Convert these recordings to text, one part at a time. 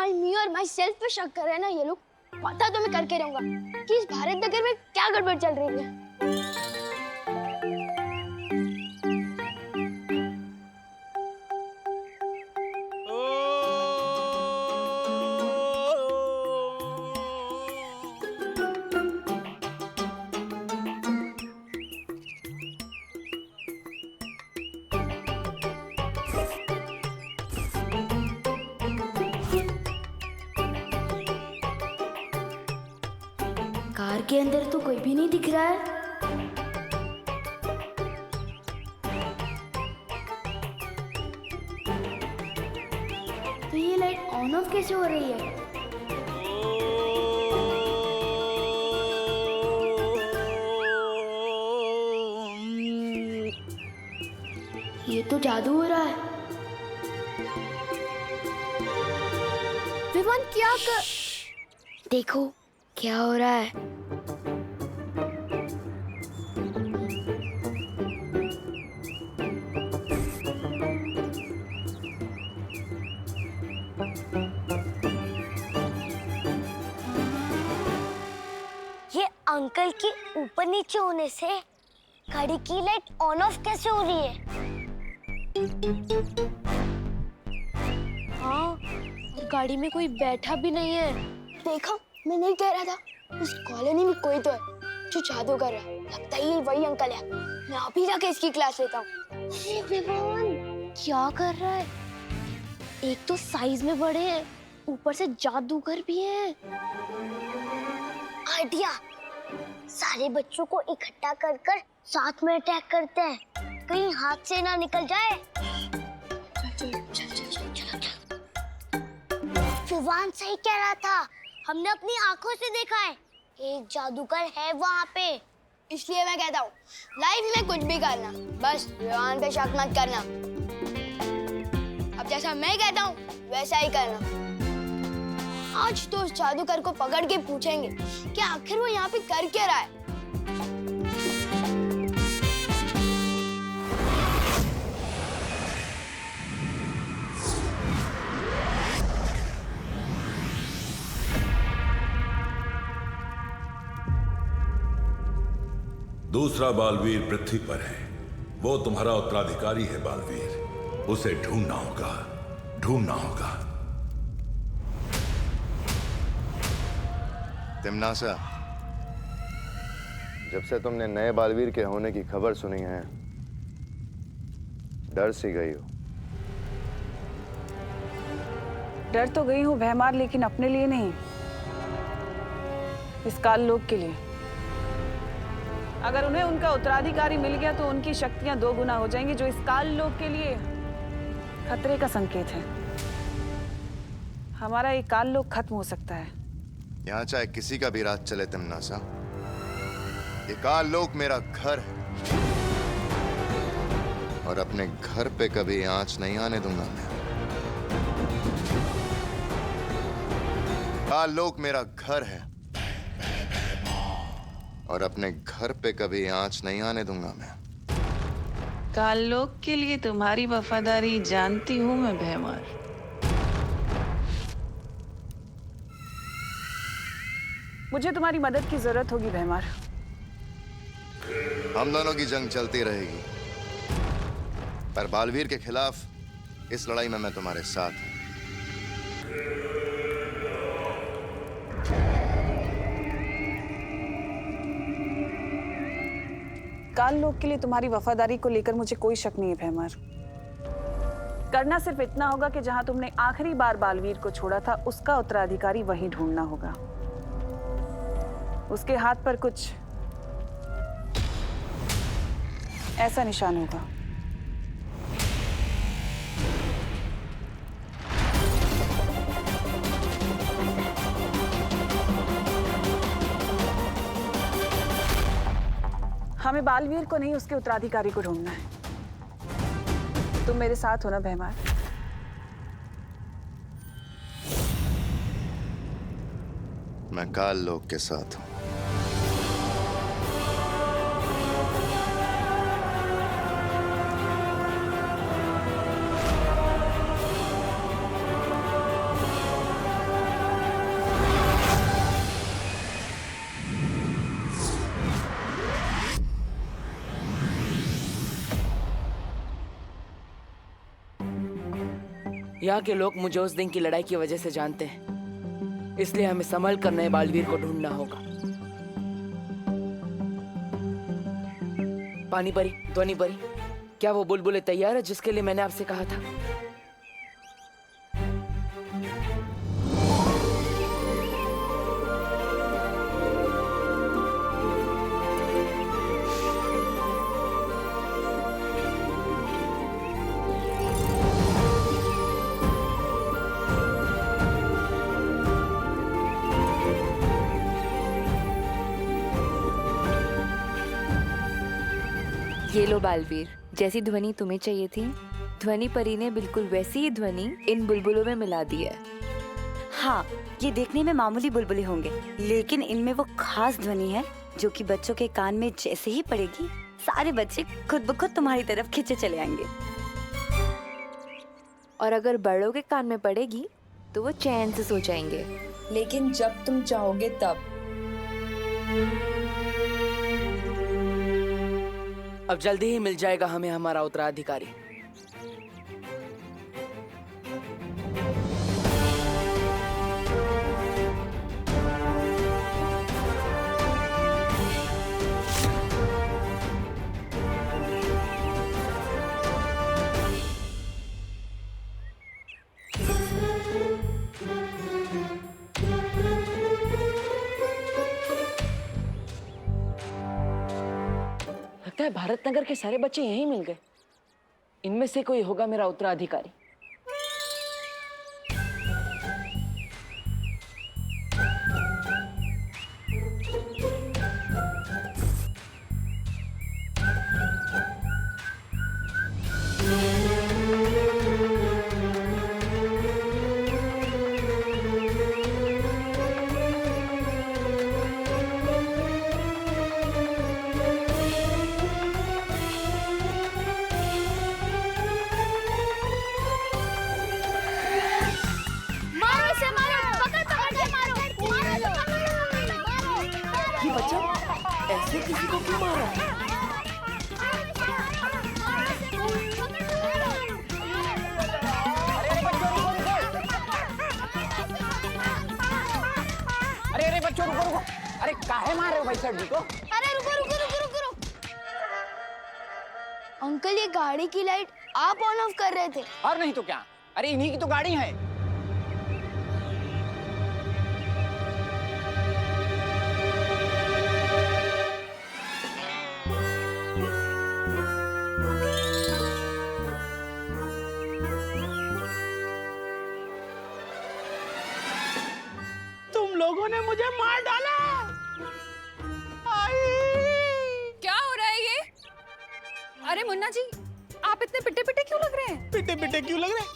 भाई मी और my self पे शक कर रहे हैं ना ये लोग। पता तो मैं करके रहूंगा कि इस भारत नगर में क्या गड़बड़ चल रही है। कार के अंदर तो कोई भी नहीं दिख रहा है। तो ये लाइट ऑन ऑफ कैसे हो रही है? ये तो जादू हो रहा है। विवान क्या कर... देखो क्या हो रहा है। ये अंकल के ऊपर नीचे होने से गाड़ी की लाइट ऑन ऑफ कैसे हो रही है? हाँ, और गाड़ी में कोई बैठा भी नहीं है। देखा, मैं नहीं कह रहा था इस कॉलोनी में कोई तो है जो जादू कर रहा है। लगता है ये वही अंकल है। मैं अभी जाके इसकी क्लास लेता हूँ। अरे विवान, क्या कर रहा है? एक तो साइज में बड़े हैं, ऊपर से जादूगर भी है। आइडिया, सारे बच्चों को इकट्ठा कर कर साथ में अटैक करते हैं, कहीं हाथ से ना निकल जाए। चल। विवान सही कह रहा था, हमने अपनी आंखों से देखा है, एक जादूगर है वहाँ पे। इसलिए मैं कहता हूँ लाइफ में कुछ भी करना, बस विवान पे शक मत करना। अब जैसा मैं कहता हूँ वैसा ही करना। आज तो उस जादूगर को पकड़ के पूछेंगे कि आखिर वो यहाँ पे कर क्या रहा है। दूसरा बालवीर पृथ्वी पर है, वो तुम्हारा उत्तराधिकारी है बालवीर। उसे ढूंढना होगा। तिम्नासा, जब से तुमने नए बालवीर के होने की खबर सुनी है, डर सी गई हो। डर तो गई हूँ भैमार, लेकिन अपने लिए नहीं, इस काल लोक के लिए। अगर उन्हें उनका उत्तराधिकारी मिल गया तो उनकी शक्तियां 2 गुना हो जाएंगी, जो इस काल लोक के लिए खतरे का संकेत है। हमारा ये काल लोक खत्म हो सकता है। यहाँ चाहे किसी का भी राज चले तिम्नासा, ये काल लोक मेरा घर है और अपने घर पे कभी आंच नहीं आने दूंगा मैं। काल लोक मेरा घर है और अपने घर पे कभी आंच नहीं आने दूंगा मैं। काल लोक के लिए तुम्हारी वफादारी जानती हूं मैं भैमार। मुझे तुम्हारी मदद की जरूरत होगी भैमार। हम दोनों की जंग चलती रहेगी, पर बालवीर के खिलाफ इस लड़ाई में मैं तुम्हारे साथ हूं। काल लोक के लिए तुम्हारी वफादारी को लेकर मुझे कोई शक नहीं है भैमार। करना सिर्फ इतना होगा कि जहां तुमने आखिरी बार बालवीर को छोड़ा था, उसका उत्तराधिकारी वहीं ढूंढना होगा। उसके हाथ पर कुछ ऐसा निशान होगा। हमें बालवीर को नहीं, उसके उत्तराधिकारी को ढूंढना है। तुम मेरे साथ हो ना भैमार? मैं काल लोक के साथ हूं। यहाँ के लोग मुझे उस दिन की लड़ाई की वजह से जानते हैं, इसलिए हमें संभल कर नए बालवीर को ढूंढना होगा। पानी परी, ध्वनि परी, क्या वो बुलबुलें तैयार है जिसके लिए मैंने आपसे कहा था? ये लो बालवीर, जैसी ध्वनि तुम्हें चाहिए थी, ध्वनि परी ने बिल्कुल वैसी ही ध्वनि इन बुलबुलों में मिला दी है। हाँ, ये देखने में मामूली बुलबुले होंगे, लेकिन इनमें वो खास ध्वनि है जो कि बच्चों के कान में जैसे ही पड़ेगी, सारे बच्चे खुद ब खुद तुम्हारी तरफ खींचे चले आएंगे। और अगर बड़ों के कान में पड़ेगी तो वो चैन से सो जाएंगे। लेकिन जब तुम चाहोगे तब। अब जल्दी ही मिल जाएगा हमें हमारा उत्तराधिकारी। लगता है भारत नगर के सारे बच्चे यहीं मिल गए। इनमें से कोई होगा मेरा उत्तराधिकारी। ऐसे किसी को क्यों मारा? अरे बच्चों रुको रुको, अरे काहे मार रहे हो भाई सर जी को? अरे रुको रुको रुको रुको रुको। अंकल ये गाड़ी की लाइट आप ऑन ऑफ कर रहे थे। और नहीं तो क्या, अरे इन्हीं की तो गाड़ी है। लोगों ने मुझे मार डाला। क्या हो रहा है ये? अरे मुन्ना जी, आप इतने पिटे पिटे क्यों लग रहे हैं? पिटे पिटे क्यों लग रहे हैं?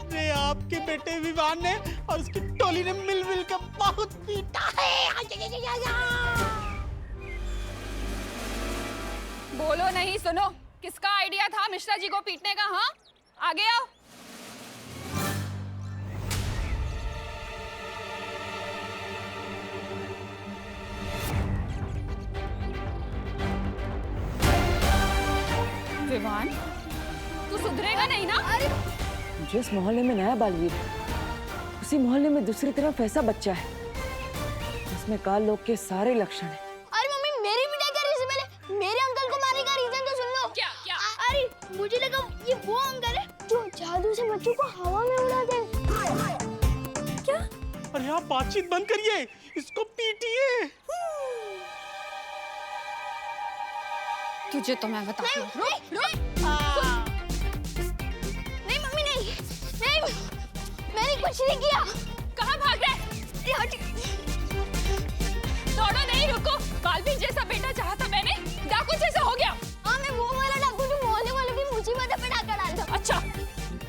अरे आपके बेटे विवान ने और उसकी टोली ने मिल मिल कर बहुत पीटा है। बोलो नहीं, सुनो, किसका आइडिया था मिश्रा जी को पीटने का? हाँ, आगे आओ। विवान, तू सुधरेगा नहीं ना? अरे जिस मोहल्ले में नया बालवीर है, उसी मोहल्ले में दूसरी तरफ ऐसा बच्चा है जिसमें काल लोग के सारे लक्षण हैं। अरे मम्मी, मेरी पिटाई करने से पहले मेरे अंकल को मारने का रीजन तो सुन लो। क्या क्या? अरे मुझे लगा ये वो अंकल है जो जादू से बच्चों को हवा में उड़ाते हैं। क्या? अरे आप बातचीत बंद करिए, इसको पीटिए। तुझे तो मैं बताती हूँ। नहीं मम्मी, नहीं नहीं, मैंने कुछ नहीं किया। कहाँ भाग रहे? दौड़ो नहीं, रुको। बालवीर जैसा बेटा चाहा था मैंने, डाकू जैसा हो गया। हाँ, मैं वो वाला डाकू जो मोहल्ले वालों की मुसीबत पे डाका डालता। अच्छा,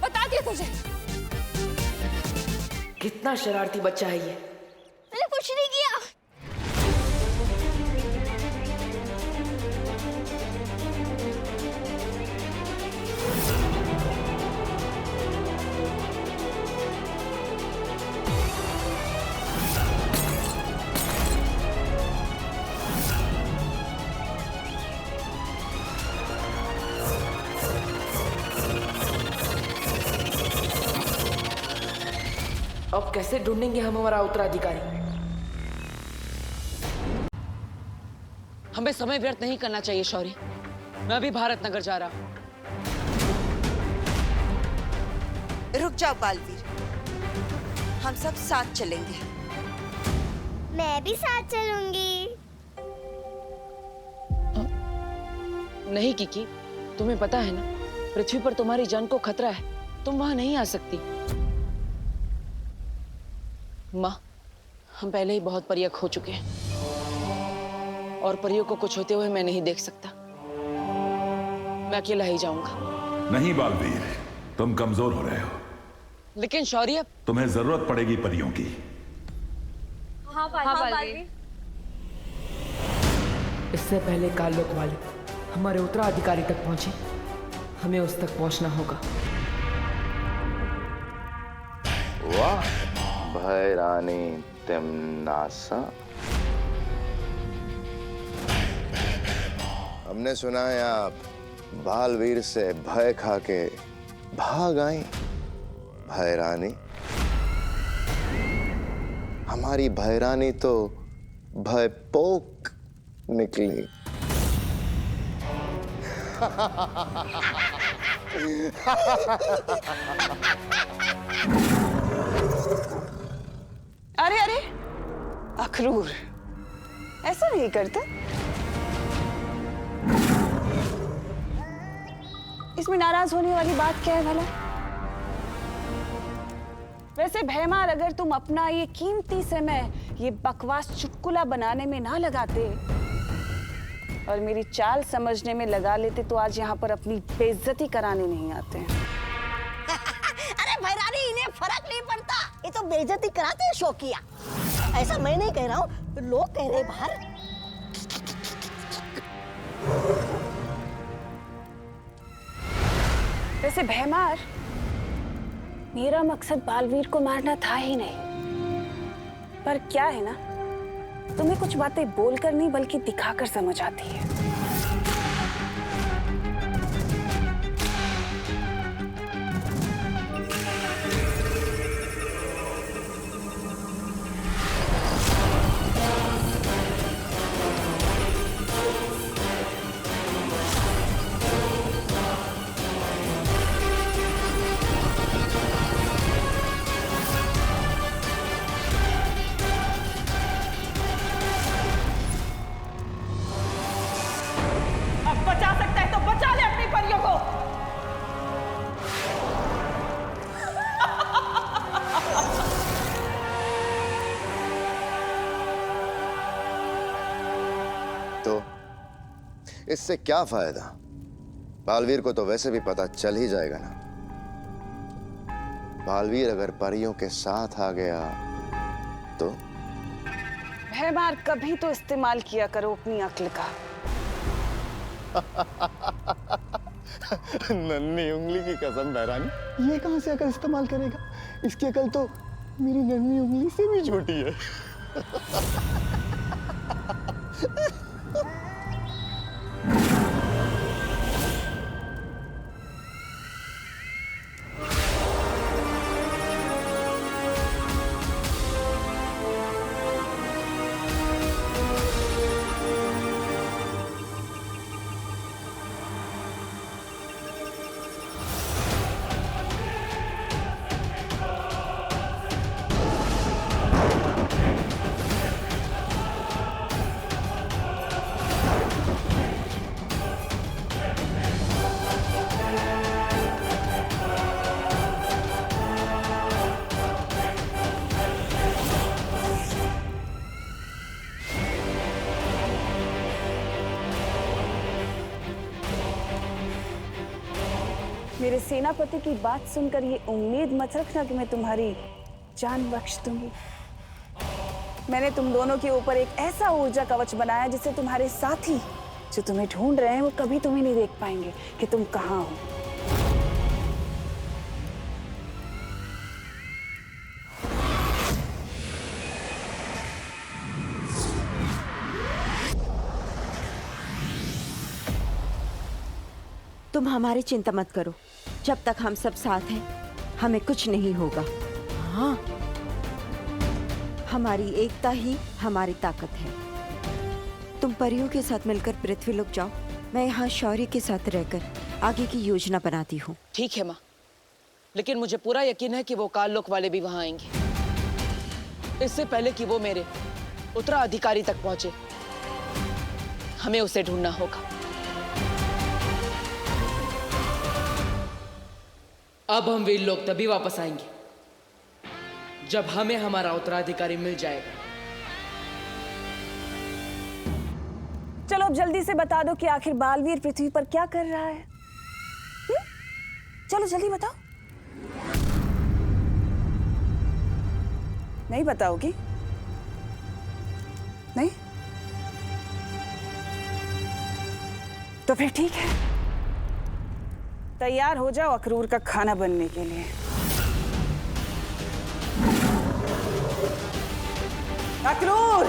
बता दिया तुझे। कितना शरारती बच्चा है ये। मैंने कुछ नहीं किया। अब कैसे ढूंढेंगे हम हमारा उत्तराधिकारी? हमें समय व्यर्थ नहीं करना चाहिए शौर्य। मैं अभी भारत नगर जा रहा हूँ। रुक जाओ बालवीर, हम सब साथ चलेंगे। मैं भी साथ चलूंगी। नहीं किकी, तुम्हें पता है ना, पृथ्वी पर तुम्हारी जान को खतरा है। तुम वहां नहीं आ सकती। माँ, हम पहले ही बहुत परियां खो चुके हैं और परियों को कुछ होते हुए मैं नहीं देख सकता। मैं अकेला ही जाऊंगा। नहीं बालवीर, तुम कमजोर हो रहे हो। लेकिन शौर्य, तुम्हें जरूरत पड़ेगी परियों की। हाँ बालवीर। इससे पहले काललोक वाले हमारे उत्तराधिकारी तक पहुंचे, हमें उस तक पहुंचना होगा। वाह भैरानी तिम्नासा, हमने सुना है आप बालवीर से भय खा के भाग आई। भैरानी, हमारी भैरानी तो भयपोक निकली। अरे अरे अखरूर, ऐसा नहीं करता। इसमें नाराज होने वाली बात क्या है भला? वैसे भैमार, अगर तुम अपना ये कीमती समय ये बकवास चुटकुला बनाने में ना लगाते और मेरी चाल समझने में लगा लेते तो आज यहाँ पर अपनी बेइज्जती कराने नहीं आते हैं। अरे भैरानी, इन्हें फर्क नहीं पड़ता, ये तो बेइज्जती कराते हैं शौकिया। ऐसा मैं नहीं कह रहा हूँ, लोग कह रहे बाहर। वैसे भैमार, मेरा मकसद बालवीर को मारना था ही नहीं। पर क्या है ना, तुम्हें कुछ बातें बोलकर नहीं बल्कि दिखाकर समझ आती है। बचा सकता है तो बचा ले अपनी परियों को। तो इससे क्या फायदा? बालवीर को तो वैसे भी पता चल ही जाएगा ना। बालवीर अगर परियों के साथ आ गया तो? भैमार, कभी तो इस्तेमाल किया करो अपनी अक्ल का। नन्ही उंगली की कसम भैरानी, ये कहां से अकल इस्तेमाल करेगा? इसकी अकल तो मेरी नन्ही उंगली से भी छोटी है। मेरे सेनापति की बात सुनकर ये उम्मीद मत रखना कि मैं तुम्हारी जान बख्श दूंगी। मैंने तुम दोनों के ऊपर एक ऐसा ऊर्जा कवच बनाया जिससे तुम्हारे साथी जो तुम्हें ढूंढ रहे हैं वो कभी तुम्हें नहीं देख पाएंगे कि तुम कहाँ हो। तुम हमारी चिंता मत करो, जब तक हम सब साथ हैं हमें कुछ नहीं होगा। हाँ, हमारी एकता ही हमारी ताकत है। तुम परियों के साथ मिलकर पृथ्वी लोक जाओ, मैं यहाँ शौर्य के साथ रहकर आगे की योजना बनाती हूँ। ठीक है माँ, लेकिन मुझे पूरा यकीन है कि वो काल लोक वाले भी वहां आएंगे। इससे पहले कि वो मेरे उत्तराधिकारी तक पहुंचे, हमें उसे ढूंढना होगा। अब हम वीर लोग तभी वापस आएंगे जब हमें हमारा उत्तराधिकारी मिल जाएगा। चलो अब जल्दी से बता दो कि आखिर बालवीर पृथ्वी पर क्या कर रहा है। चलो जल्दी बताओ। नहीं बताओगी? नहीं? तो फिर ठीक है, तैयार हो जाओ अक्रूर का खाना बनने के लिए। अक्रूर!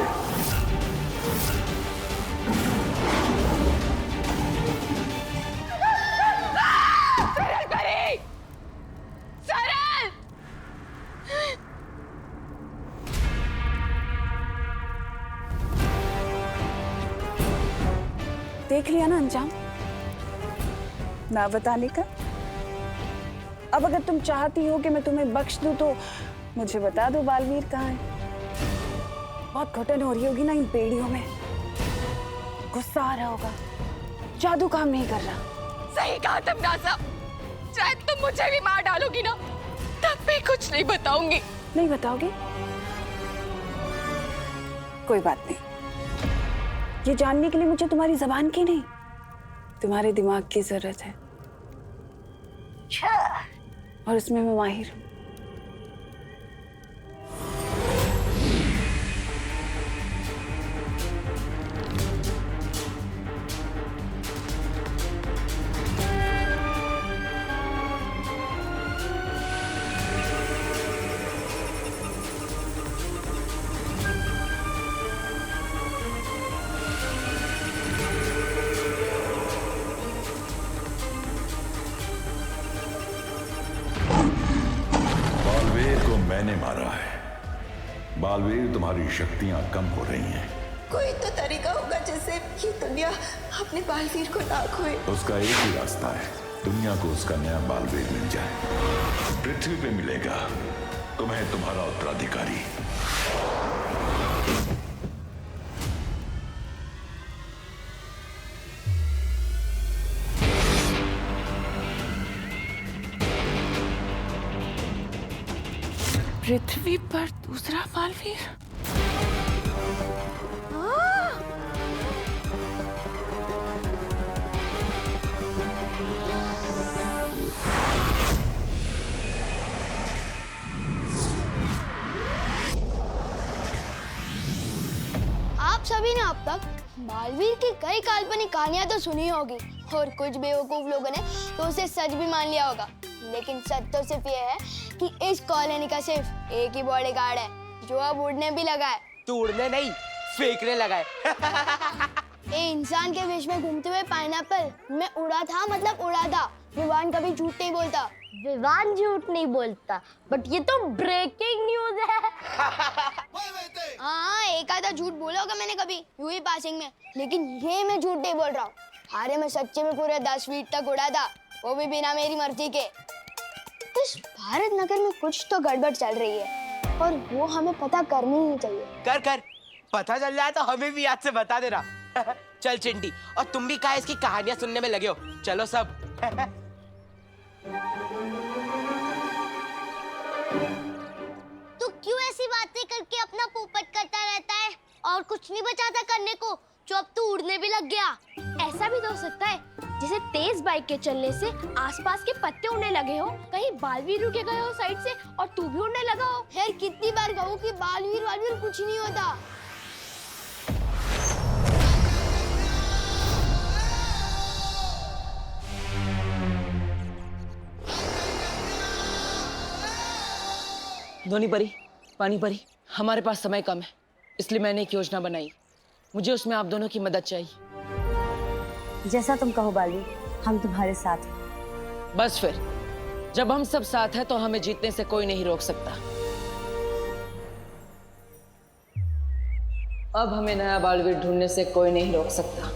सरल करे! सरल! देख लिया ना अंजाम ना बताने का। अब अगर तुम चाहती हो कि मैं तुम्हें बख्श दूं तो मुझे बता दो बालवीर कहाँ है। बहुत घुटन हो रही होगी ना इन बेड़ियों में, गुस्सा आ रहा होगा, जादू काम नहीं कर रहा। सही कहा तुम नाज़ा, चाहे तुम मुझे भी मार डालोगी ना, तब भी कुछ नहीं बताऊंगी। नहीं बताओगी? कोई बात नहीं, ये जानने के लिए मुझे तुम्हारी जबान की नहीं, तुम्हारे दिमाग की जरूरत है, और उसमें मैं माहिर हूं। मैंने मारा है। बालवीर, तुम्हारी शक्तियां कम हो रही हैं। कोई तो तरीका होगा जिससे ये दुनिया अपने बालवीर को ना खोए। उसका एक ही रास्ता है, दुनिया को उसका नया बालवीर मिल जाए। पृथ्वी पे मिलेगा तुम्हें तुम्हारा उत्तराधिकारी। पृथ्वी पर दूसरा बालवीर? आप सभी ने अब तक बालवीर की कई काल्पनिक कहानियां तो सुनी होगी और कुछ बेवकूफ लोगों ने तो उसे सच भी मान लिया होगा, लेकिन सच तो सिर्फ ये है कि इस कॉलोनी का सिर्फ एक ही बॉडीगार्ड है जो अब उड़ने भी लगा है। तू उड़ने नहीं, फेंकने लगा है। ए इंसान के वेश में घूमते हुए पाइनएप्पल, मैं उड़ा था मतलब उड़ा था। विवान कभी झूठ नहीं बोलता। विवान झूठ नहीं बोलता, बट ये तो ब्रेकिंग न्यूज है। हाँ, एक आधा झूठ बोला होगा मैंने कभी यूं ही पासिंग में, लेकिन ये मैं झूठ नहीं बोल रहा हूँ। अरे मैं सच्चे में पूरे 10 फीट तक उड़ा था, वो भी बिना मेरी मर्जी के। इस भारत नगर में कुछ तो गड़बड़ चल रही है और वो हमें पता करनी ही चाहिए। कर कर, पता चल जाए तो हमें भी याद से बता देना। चल चिंटी, और तुम भी कहा इसकी कहानियां सुनने में लगे हो, चलो सब। तू क्यों ऐसी बातें करके अपना पोपट करता रहता है और कुछ नहीं बचा था करने को, जो अब तू उड़ने भी लग गया। ऐसा भी तो हो सकता है जैसे तेज बाइक के चलने से आसपास के पत्ते उड़ने लगे हो, कहीं बालवीर रुके गए हो साइड से और तू भी उड़ने लगा हो। यार कितनी बार कहूँ कि बालवीर कुछ नहीं होता। ध्वनि परी, पानी परी, हमारे पास समय कम है, इसलिए मैंने एक योजना बनाई। मुझे उसमें आप दोनों की मदद चाहिए। जैसा तुम कहो बालवीर, हम तुम्हारे साथ हैं। बस फिर, जब हम सब साथ हैं तो हमें जीतने से कोई नहीं रोक सकता। अब हमें नया बालवीर ढूंढने से कोई नहीं रोक सकता।